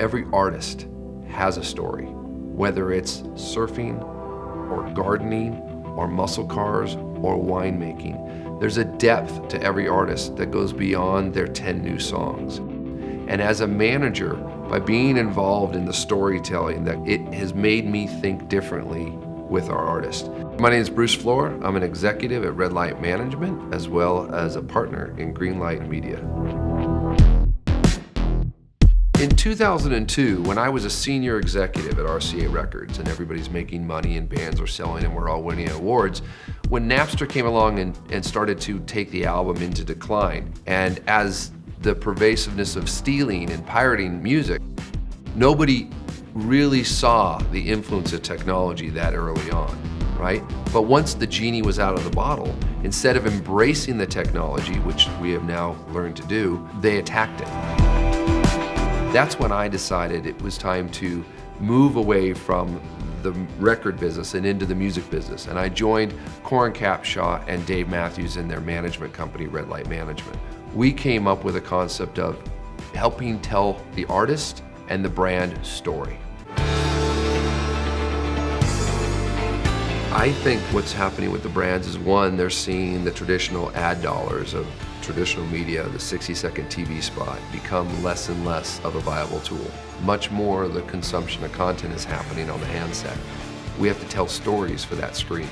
every artist has a story, whether it's surfing or gardening or muscle cars or winemaking. There's a depth to every artist that goes beyond their 10 new songs. And as a manager, by being involved in the storytelling, that it has made me think differently with our artists. My name is Bruce Flohr. I'm an executive at Red Light Management, as well as a partner in Greenlight Media. In 2002, when I was a senior executive at RCA Records and everybody's making money and bands were selling and we're all winning awards, when Napster came along and started to take the album into decline, and as the pervasiveness of stealing and pirating music, nobody really saw the influence of technology that early on, right? But once the genie was out of the bottle, instead of embracing the technology, which we have now learned to do, they attacked it. That's when I decided it was time to move away from the record business and into the music business. And I joined Corin Capshaw and Dave Matthews in their management company, Red Light Management. We came up with a concept of helping tell the artist and the brand story. I think what's happening with the brands is, one, they're seeing the traditional ad dollars of traditional media, the 60-second TV spot, become less and less of a viable tool. Much more of the consumption of content is happening on the handset. We have to tell stories for that screen.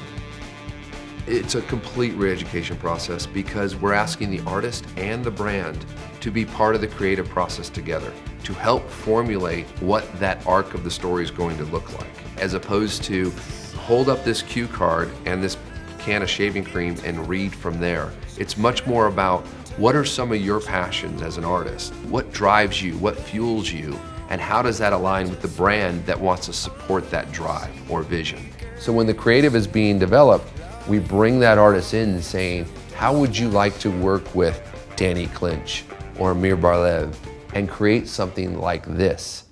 It's a complete re-education process because we're asking the artist and the brand to be part of the creative process together, to help formulate what that arc of the story is going to look like, as opposed to hold up this cue card and this can of shaving cream and read from there. It's much more about what are some of your passions as an artist? What drives you? What fuels you? And how does that align with the brand that wants to support that drive or vision? So when the creative is being developed, we bring that artist in saying, how would you like to work with Danny Clinch or Amir Barlev and create something like this?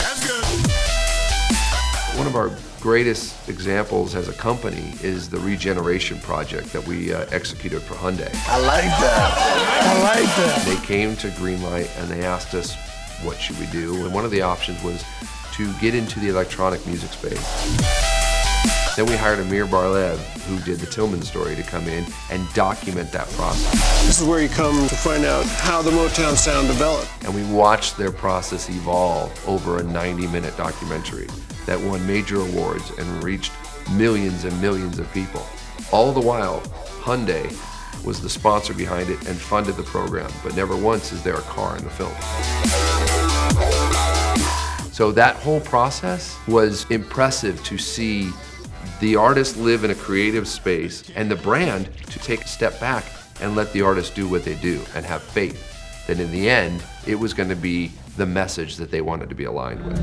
That's good. One of our greatest examples as a company is the regeneration project that we executed for Hyundai. I like that. I like that. They came to Greenlight and they asked us, what should we do? And one of the options was to get into the electronic music space. Then we hired Amir Barlev, who did the Tillman Story, to come in and document that process. This is where you come to find out how the Motown sound developed. And we watched their process evolve over a 90-minute documentary that won major awards and reached millions and millions of people. All the while, Hyundai was the sponsor behind it and funded the program, but never once is there a car in the film. So that whole process was impressive to see the artist live in a creative space and the brand to take a step back and let the artist do what they do and have faith that in the end, it was going to be the message that they wanted to be aligned with.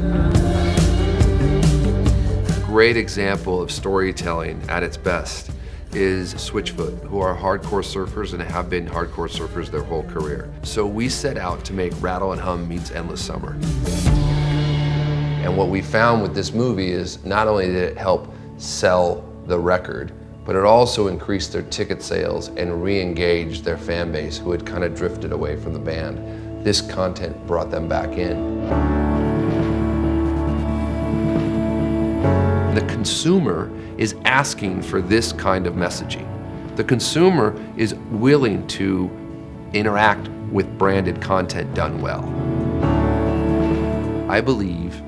A great example of storytelling at its best is Switchfoot, who are hardcore surfers and have been hardcore surfers their whole career. So we set out to make Rattle and Hum Meets Endless Summer. And what we found with this movie is not only did it help sell the record, but it also increased their ticket sales and re-engaged their fan base who had kind of drifted away from the band. This content brought them back in. The consumer is asking for this kind of messaging. The consumer is willing to interact with branded content done well. I believe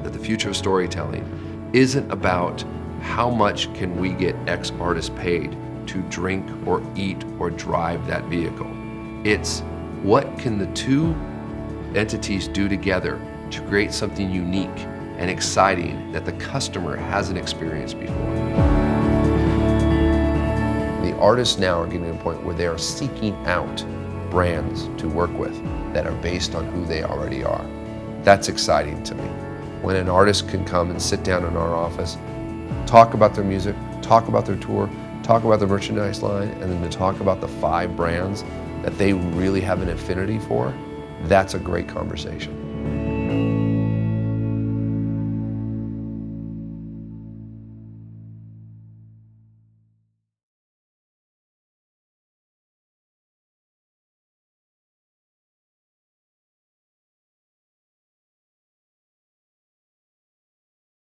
that the future of storytelling isn't about how much can we get X artist paid to drink or eat or drive that vehicle. It's what can the two entities do together to create something unique and exciting that the customer hasn't experienced before. The artists now are getting to a point where they are seeking out brands to work with that are based on who they already are. That's exciting to me. When an artist can come and sit down in our office, talk about their music, talk about their tour, talk about their merchandise line, and then to talk about the 5 brands that they really have an affinity for, that's a great conversation.